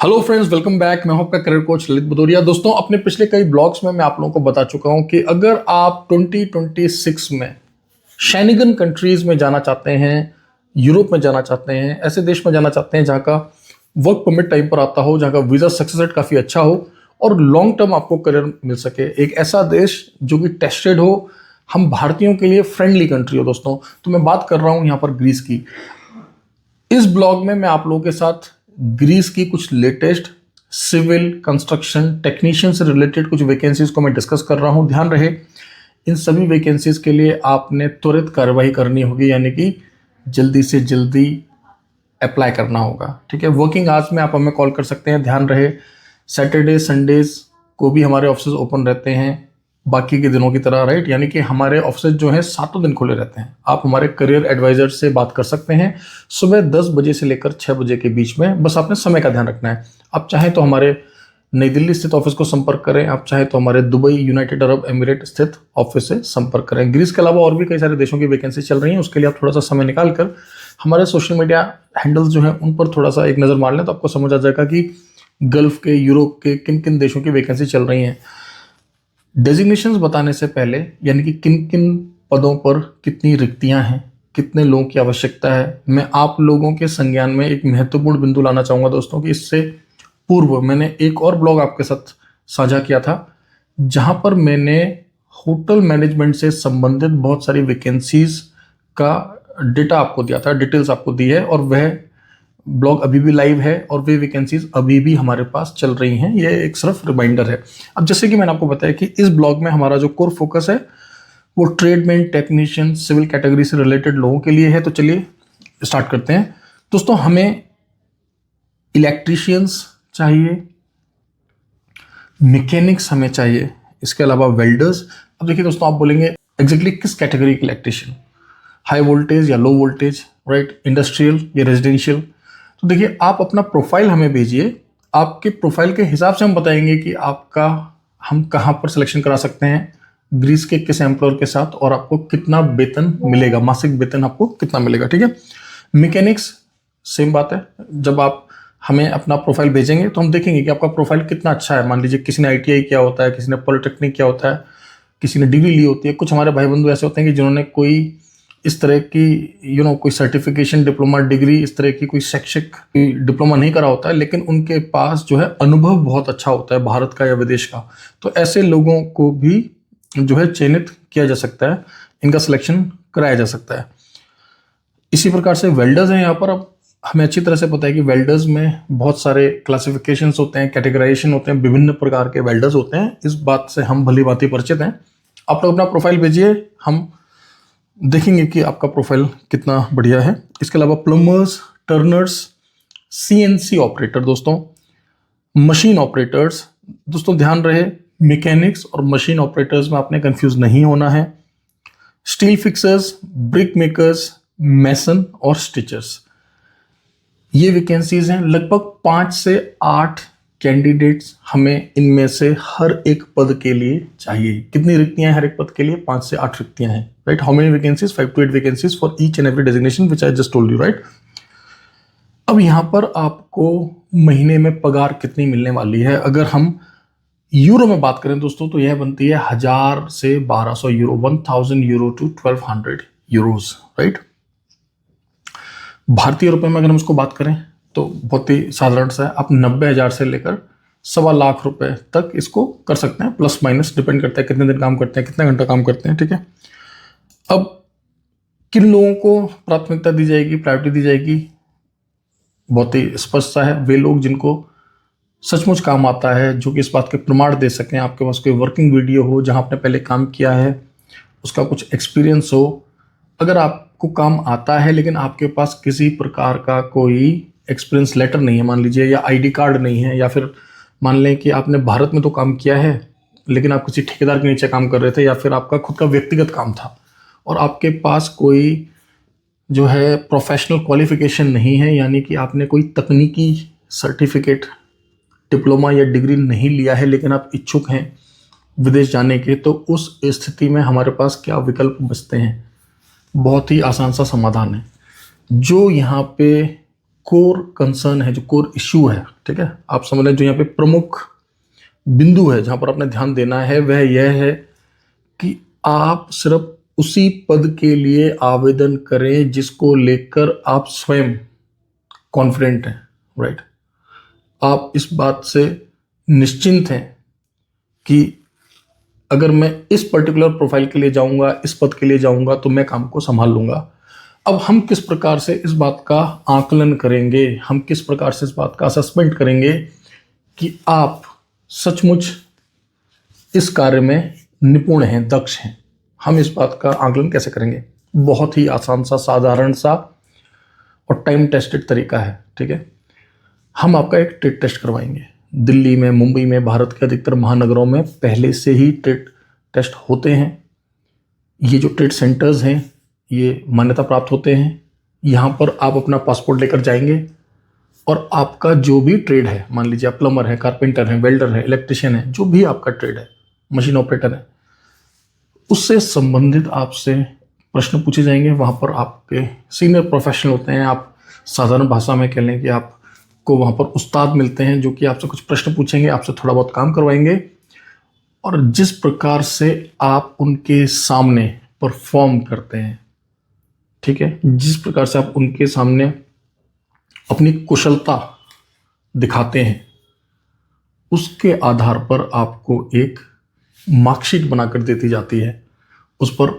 Hello friends, welcome back. मैं हूं आपका करियर कोच ललित भदौरिया। दोस्तों, अपने पिछले कई ब्लॉग्स में मैं आप लोगों को बता चुका हूं कि अगर आप 2026 में शेनिगन कंट्रीज में जाना चाहते हैं, यूरोप में जाना चाहते हैं, ऐसे देश में जाना चाहते हैं जहां का वर्क परमिट टाइम पर आता हो, जहां का वीजा सक्सेस रेट काफ़ी अच्छा हो और लॉन्ग टर्म आपको करियर मिल सके, एक ऐसा देश जो कि टेस्टेड हो, हम भारतीयों के लिए फ्रेंडली कंट्री हो दोस्तों, तो मैं बात कर रहा हूं यहाँ पर ग्रीस की। इस ब्लॉग में मैं आप लोगों के साथ ग्रीस की कुछ लेटेस्ट सिविल कंस्ट्रक्शन टेक्नीशियन से रिलेटेड कुछ वैकेंसीज को मैं डिस्कस कर रहा हूं। ध्यान रहे, इन सभी वैकेंसीज के लिए आपने त्वरित कार्यवाही करनी होगी, यानी कि जल्दी से जल्दी अप्लाई करना होगा। ठीक है, वर्किंग आवर्स में आप हमें कॉल कर सकते हैं। ध्यान रहे, सैटरडे संडेज को भी हमारे ऑफिस ओपन रहते हैं बाकी के दिनों की तरह, राइट। यानी कि हमारे ऑफिस जो है 7 दिन खुले रहते हैं। आप हमारे करियर एडवाइजर से बात कर सकते हैं सुबह 10 बजे से लेकर 6 बजे के बीच में। बस आपने समय का ध्यान रखना है। आप चाहें तो हमारे नई दिल्ली स्थित ऑफिस को संपर्क करें, आप चाहें तो हमारे दुबई यूनाइटेड अरब एमिरेट स्थित ऑफिस से संपर्क करें। ग्रीस के अलावा और भी कई सारे देशों की वैकेंसी चल रही हैं, उसके लिए आप थोड़ा सा समय निकाल कर हमारे सोशल मीडिया हैंडल्स जो हैं उन पर थोड़ा सा एक नज़र मार लें तो आपको समझ आ जाएगा कि गल्फ के, यूरोप के किन किन देशों की वैकेंसी चल रही हैं। डेजिग्नेशंस बताने से पहले, यानी कि किन किन पदों पर कितनी रिक्तियां हैं, कितने लोगों की आवश्यकता है, मैं आप लोगों के संज्ञान में एक महत्वपूर्ण बिंदु लाना चाहूँगा दोस्तों कि इससे पूर्व मैंने एक और ब्लॉग आपके साथ साझा किया था जहां पर मैंने होटल मैनेजमेंट से संबंधित बहुत सारी वैकेंसीज का डेटा आपको दिया था, डिटेल्स आपको दी है, और वह ब्लॉग अभी भी लाइव है और वे वैकेंसीज अभी भी हमारे पास चल रही हैं। ये एक सिर्फ रिमाइंडर है। अब जैसे कि मैंने आपको बताया कि इस ब्लॉग में हमारा जो कोर फोकस है वो ट्रेडमैन, टेक्नीशियन, सिविल कैटेगरी से रिलेटेड लोगों के लिए है। तो चलिए स्टार्ट करते हैं दोस्तों। हमें इलेक्ट्रीशियंस चाहिए, मैकेनिक्स हमें चाहिए, इसके अलावा वेल्डर्स। अब देखिए दोस्तों, आप बोलेंगे एग्जैक्टली किस कैटेगरी के इलेक्ट्रीशियन, हाई वोल्टेज या लो वोल्टेज, राइट, इंडस्ट्रियल या रेजिडेंशियल। तो देखिए, आप अपना प्रोफाइल हमें भेजिए, आपके प्रोफाइल के हिसाब से हम बताएंगे कि आपका हम कहाँ पर सिलेक्शन करा सकते हैं, ग्रीस के किस एम्प्लॉयर के साथ, और आपको कितना वेतन मिलेगा, मासिक वेतन आपको कितना मिलेगा। ठीक है, मैकेनिक्स सेम बात है। जब आप हमें अपना प्रोफाइल भेजेंगे तो हम देखेंगे कि आपका प्रोफाइल कितना अच्छा है। मान लीजिए किसी ने ITI किया होता है, किसी ने पॉलिटेक्निक किया होता है, किसी ने डिग्री ली होती है। कुछ हमारे भाई बंधु ऐसे होते हैं कि जिन्होंने कोई इस तरह की कोई सर्टिफिकेशन, डिप्लोमा, डिग्री, इस तरह की कोई शैक्षिक डिप्लोमा नहीं करा होता है, लेकिन उनके पास जो है अनुभव बहुत अच्छा होता है भारत का या विदेश का। तो ऐसे लोगों को भी जो है चयनित किया जा सकता है, इनका सिलेक्शन कराया जा सकता है। इसी प्रकार से वेल्डर्स हैं यहाँ पर। अब हमें अच्छी तरह से पता है कि वेल्डर्स में बहुत सारे क्लासिफिकेशंस होते हैं, कैटेगराइजेशन होते हैं, विभिन्न प्रकार के वेल्डर्स होते हैं। इस बात से हम भली भांति परिचित हैं। आप लोग अपना प्रोफाइल भेजिए, हम देखेंगे कि आपका प्रोफाइल कितना बढ़िया है। इसके अलावा प्लम्बर्स, टर्नर्स, CNC ऑपरेटर दोस्तों, मशीन ऑपरेटर्स। दोस्तों ध्यान रहे, मैकेनिक्स और मशीन ऑपरेटर्स में आपने कंफ्यूज नहीं होना है। स्टील फिक्सर्स, ब्रिक मेकर्स, मैसन और स्टिचर्स, ये वैकेंसीज हैं। लगभग 5 से 8 कैंडिडेट्स हमें इनमें से हर एक पद के लिए चाहिए। कितनी रिक्तियां हैं हर एक पद के लिए? 5 से 8 रिक्तियां हैं, right. How many vacancies? 5 to 8 vacancies for each and every designation which I just told you, right. अब यहां पर आपको महीने में पगार कितनी मिलने वाली है, अगर हम यूरो में बात करें दोस्तों, तो यह बनती है 1000 से 1200 euro, 1000 euro to 1200 euros, right. भारतीय रुपए में अगर हम इसको बात करें तो बहुत ही साधारण सा है। आप 90,000 से लेकर 1.25 लाख रुपए तक इसको कर सकते हैं, प्लस माइनस डिपेंड करता है कितने दिन काम करते हैं, कितना घंटा काम करते हैं। ठीक है, अब किन लोगों को प्राथमिकता दी जाएगी, प्रायोरिटी दी जाएगी, बहुत ही स्पष्ट सा है। वे लोग जिनको सचमुच काम आता है, जो कि इस बात के प्रमाण दे सकें, आपके पास कोई वर्किंग वीडियो हो जहां आपने पहले काम किया है, उसका कुछ एक्सपीरियंस हो। अगर आपको काम आता है लेकिन आपके पास किसी प्रकार का कोई एक्सपीरियंस लेटर नहीं है मान लीजिए, या ID कार्ड नहीं है, या फिर मान लें कि आपने भारत में तो काम किया है लेकिन आप किसी ठेकेदार के नीचे काम कर रहे थे, या फिर आपका खुद का व्यक्तिगत काम था और आपके पास कोई जो है प्रोफेशनल क्वालिफिकेशन नहीं है, यानी कि आपने कोई तकनीकी सर्टिफिकेट, डिप्लोमा या डिग्री नहीं लिया है, लेकिन आप इच्छुक हैं विदेश जाने के, तो उस स्थिति में हमारे पास क्या विकल्प बचते हैं? बहुत ही आसान सा समाधान है। जो यहाँ पे कोर कंसर्न है, जो कोर इश्यू है, ठीक है, आप समझ लें, जो यहाँ पे प्रमुख बिंदु है जहां पर आपने ध्यान देना है, वह यह है कि आप सिर्फ उसी पद के लिए आवेदन करें जिसको लेकर आप स्वयं कॉन्फिडेंट हैं, राइट। आप इस बात से निश्चिंत हैं कि अगर मैं इस पर्टिकुलर प्रोफाइल के लिए जाऊंगा, इस पद के लिए जाऊंगा, तो मैं काम को संभाल लूंगा। अब हम किस प्रकार से इस बात का आकलन करेंगे, हम किस प्रकार से इस बात का असेसमेंट करेंगे कि आप सचमुच इस कार्य में निपुण हैं, दक्ष हैं? हम इस बात का आकलन कैसे करेंगे? बहुत ही आसान सा, साधारण सा और टाइम टेस्टेड तरीका है, ठीक है। हम आपका एक ट्रेड टेस्ट करवाएंगे। दिल्ली में, मुंबई में, भारत के अधिकतर महानगरों में पहले से ही ट्रेड टेस्ट होते हैं। ये जो ट्रेड सेंटर्स हैं ये मान्यता प्राप्त होते हैं। यहाँ पर आप अपना पासपोर्ट लेकर जाएंगे और आपका जो भी ट्रेड है, मान लीजिए आप प्लम्बर है, कारपेंटर है, वेल्डर है, इलेक्ट्रिशियन है, जो भी आपका ट्रेड है, मशीन ऑपरेटर है, उससे संबंधित आपसे प्रश्न पूछे जाएंगे। वहाँ पर आपके सीनियर प्रोफेशनल होते हैं, आप साधारण भाषा में कह लें कि आपको वहाँ पर उस्ताद मिलते हैं जो कि आपसे कुछ प्रश्न पूछेंगे, आपसे थोड़ा बहुत काम करवाएंगे, और जिस प्रकार से आप उनके सामने परफॉर्म करते हैं, ठीक है, जिस प्रकार से आप उनके सामने अपनी कुशलता दिखाते हैं, उसके आधार पर आपको एक मार्कशीट बनाकर देती जाती है। उस पर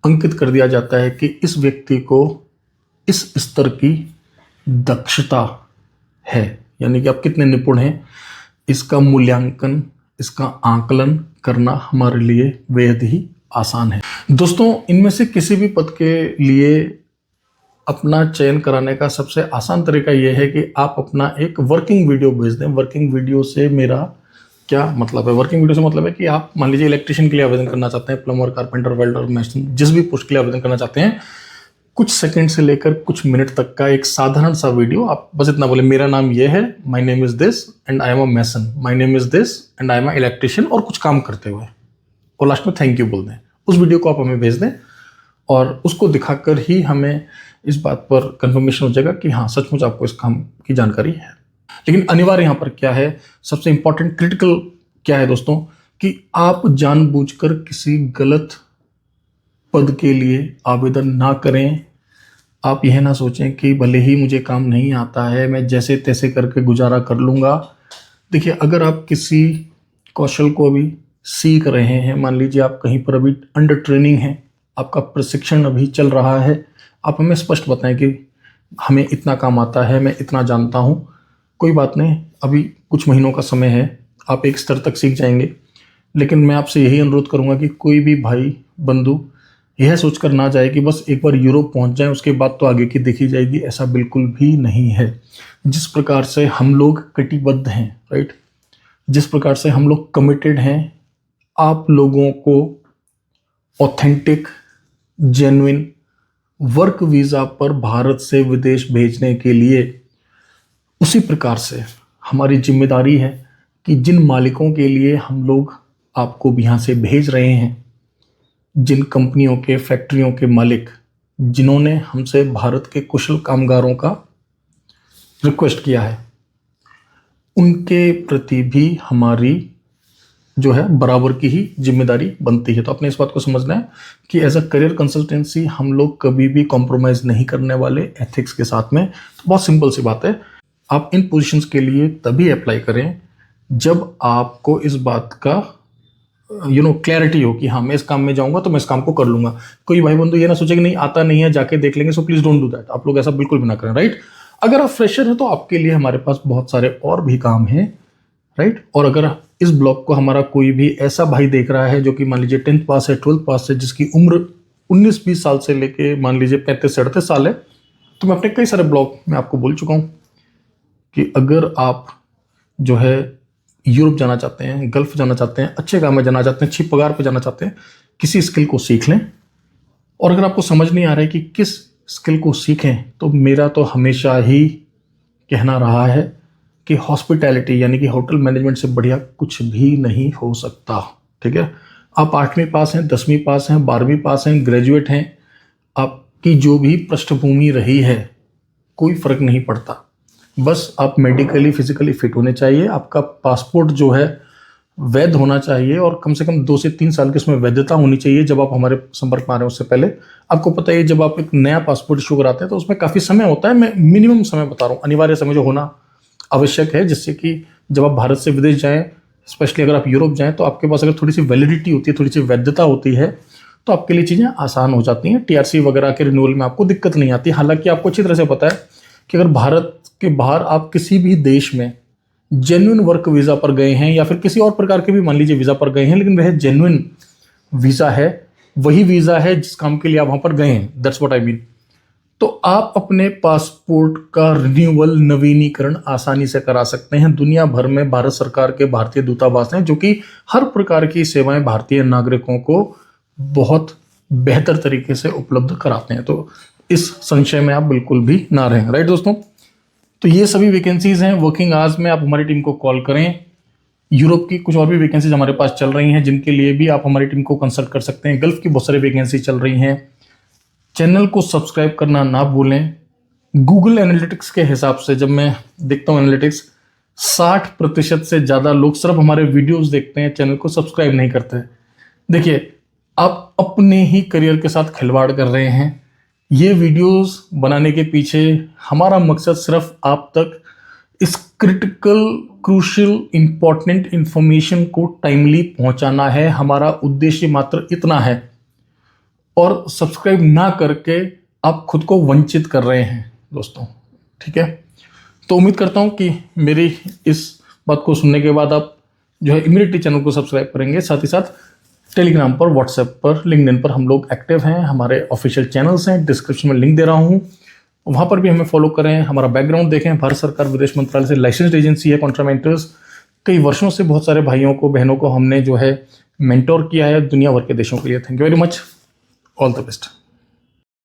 अंकित कर दिया जाता है कि इस व्यक्ति को इस स्तर की दक्षता है, यानी कि आप कितने निपुण हैं। इसका मूल्यांकन, इसका आकलन करना हमारे लिए बेहद ही आसान है। दोस्तों, इनमें से किसी भी पद के लिए अपना चयन कराने का सबसे आसान तरीका यह है कि आप अपना एक वर्किंग वीडियो भेज दें। वर्किंग वीडियो से मेरा क्या मतलब है? वर्किंग वीडियो से मतलब है कि आप मान लीजिए इलेक्ट्रिशियन के लिए आवेदन करना चाहते हैं, प्लम्बर, कारपेंटर, वेल्डर, मैसन, जिस भी पोस्ट के लिए आवेदन करना चाहते हैं, कुछ सेकंड से लेकर कुछ मिनट तक का एक साधारण सा वीडियो। आप बस इतना बोले, मेरा नाम ये है, my name is this and I am a mason, my name is this and I am a electrician, और कुछ काम करते हुए, और लास्ट में थैंक यू बोल दें। उस वीडियो को आप हमें भेज दें और उसको दिखाकर ही हमें इस बात पर कंफर्मेशन हो जाएगा कि हाँ, सचमुच आपको इस काम की जानकारी है। लेकिन अनिवार्य यहाँ पर क्या है, सबसे इंपॉर्टेंट क्रिटिकल क्या है दोस्तों, कि आप जानबूझकर किसी गलत पद के लिए आवेदन ना करें। आप यह ना सोचें कि भले ही मुझे काम नहीं आता है, मैं जैसे तैसे करके गुजारा कर लूँगा। देखिए, अगर आप किसी कौशल को अभी सीख रहे हैं, मान लीजिए आप कहीं पर अभी अंडर ट्रेनिंग हैं, आपका प्रशिक्षण अभी चल रहा है, आप हमें स्पष्ट बताएं कि हमें इतना काम आता है, मैं इतना जानता हूँ। कोई बात नहीं, अभी कुछ महीनों का समय है, आप एक स्तर तक सीख जाएंगे। लेकिन मैं आपसे यही अनुरोध करूँगा कि कोई भी भाई बंधु यह सोचकर ना जाए कि बस एक बार यूरोप पहुंच जाए, उसके बाद तो आगे की देखी जाएगी। ऐसा बिल्कुल भी नहीं है। जिस प्रकार से हम लोग कटिबद्ध हैं, राइट, जिस प्रकार से हम लोग कमिटेड हैं आप लोगों को ऑथेंटिक, जेन्युइन वर्क वीज़ा पर भारत से विदेश भेजने के लिए, उसी प्रकार से हमारी जिम्मेदारी है कि जिन मालिकों के लिए हम लोग आपको भी यहाँ से भेज रहे हैं, जिन कंपनियों के, फैक्ट्रियों के मालिक जिन्होंने हमसे भारत के कुशल कामगारों का रिक्वेस्ट किया है, उनके प्रति भी हमारी जो है बराबर की ही जिम्मेदारी बनती है। तो आपने इस बात को समझना है कि एज अ करियर कंसल्टेंसी हम लोग कभी भी कॉम्प्रोमाइज़ नहीं करने वाले एथिक्स के साथ में। तो बहुत सिंपल सी बात है, आप इन पोजीशंस के लिए तभी अप्लाई करें जब आपको इस बात का क्लैरिटी हो कि हाँ, मैं इस काम में जाऊंगा तो मैं इस काम को कर लूंगा। कोई भाई बंधु ये ना सोचे कि नहीं आता नहीं है, जाके देख लेंगे, so please don't do that. आप लोग ऐसा बिल्कुल भी ना करें, राइट। अगर आप फ्रेशर हैं तो आपके लिए हमारे पास बहुत सारे और भी काम हैं, राइट। और अगर इस ब्लॉग को हमारा कोई भी ऐसा भाई देख रहा है जो कि मान लीजिए 10th पास है, 12th पास है, जिसकी उम्र 19-20 साल से लेके मान लीजिए 35-38 साल है, तो मैं अपने कई सारे ब्लॉग में आपको बोल चुका हूँ कि अगर आप जो है यूरोप जाना चाहते हैं, गल्फ जाना चाहते हैं, अच्छे काम में जाना चाहते हैं, अच्छी पगार पे जाना चाहते हैं, किसी स्किल को सीख लें। और अगर आपको समझ नहीं आ रहा है कि किस स्किल को सीखें, तो मेरा तो हमेशा ही कहना रहा है कि हॉस्पिटैलिटी यानी कि होटल मैनेजमेंट से बढ़िया कुछ भी नहीं हो सकता, ठीक है। आप 8वीं पास हैं, 10वीं पास हैं, 12वीं पास हैं, ग्रेजुएट हैं, आपकी जो भी पृष्ठभूमि रही है, कोई फर्क नहीं पड़ता। बस आप मेडिकली फिजिकली फिट होने चाहिए, आपका पासपोर्ट जो है वैध होना चाहिए और कम से कम 2 से 3 साल की उसमें वैधता होनी चाहिए जब आप हमारे संपर्क में आ रहे हैं उससे पहले। आपको पता है जब आप एक नया पासपोर्ट इशू कराते हैं तो उसमें काफ़ी समय होता है, मैं मिनिमम समय बता रहा हूँ, अनिवार्य समय जो होना आवश्यक है, जिससे कि जब आप भारत से विदेश जाएँ, स्पेशली अगर आप यूरोप जाएँ, तो आपके पास अगर थोड़ी सी वैलिडिटी होती है, थोड़ी सी वैधता होती है, तो आपके लिए चीज़ें आसान हो जाती हैं। टीआरसी वगैरह के रिन्यूअल में आपको दिक्कत नहीं आती। हालांकि आपको अच्छी तरह से पता है कि अगर भारत के बाहर आप किसी भी देश में जेन्युइन वर्क वीज़ा पर गए हैं या फिर किसी और प्रकार के भी मान लीजिए वीज़ा पर गए हैं, लेकिन वह जेन्युइन वीज़ा है, वही वीज़ा है जिस काम के लिए आप वहाँ पर गए हैं, दैट्स व्हाट आई मीन, तो आप अपने पासपोर्ट का रिन्यूअल नवीनीकरण आसानी से करा सकते हैं। दुनिया भर में भारत सरकार के भारतीय दूतावास हैं जो कि हर प्रकार की सेवाएं भारतीय नागरिकों को बहुत बेहतर तरीके से उपलब्ध कराते हैं। तो इस संशय में आप बिल्कुल भी ना रहें, राइट दोस्तों। तो ये सभी वैकेंसीज हैं। वर्किंग आवर्स में आप हमारी टीम को कॉल करें। यूरोप की कुछ और भी वैकेंसीज हमारे पास चल रही हैं जिनके लिए भी आप हमारी टीम को कंसल्ट कर सकते हैं। गल्फ की बहुत सारी वैकेंसी चल रही हैं। चैनल को सब्सक्राइब करना ना भूलें। गूगल एनालिटिक्स के हिसाब से जब मैं देखता हूँ एनालिटिक्स, 60% से ज़्यादा लोग सिर्फ हमारे वीडियोस देखते हैं, चैनल को सब्सक्राइब नहीं करते। देखिए, आप अपने ही करियर के साथ खिलवाड़ कर रहे हैं। ये वीडियोस बनाने के पीछे हमारा मकसद सिर्फ आप तक इस क्रिटिकल, क्रूशियल, इंपॉर्टेंट इंफॉर्मेशन को टाइमली पहुंचाना है। हमारा उद्देश्य मात्र इतना है, और सब्सक्राइब ना करके आप खुद को वंचित कर रहे हैं दोस्तों, ठीक है। तो उम्मीद करता हूं कि मेरी इस बात को सुनने के बाद आप जो है इमीडिएटली चैनल को सब्सक्राइब करेंगे। साथ ही साथ टेलीग्राम पर, व्हाट्सएप पर, लिंक्डइन पर हम लोग एक्टिव हैं। हमारे ऑफिशियल चैनल्स हैं, डिस्क्रिप्शन में लिंक दे रहा हूं, वहाँ पर भी हमें फॉलो करें। हमारा बैकग्राउंड देखें, भारत सरकार विदेश मंत्रालय से लाइसेंस्ड एजेंसी है कॉन्ट्रामेंटर्स। कई वर्षों से बहुत सारे भाइयों को, बहनों को हमने जो है मेंटोर किया है दुनिया भर के देशों के लिए। Thank you very much, all the best.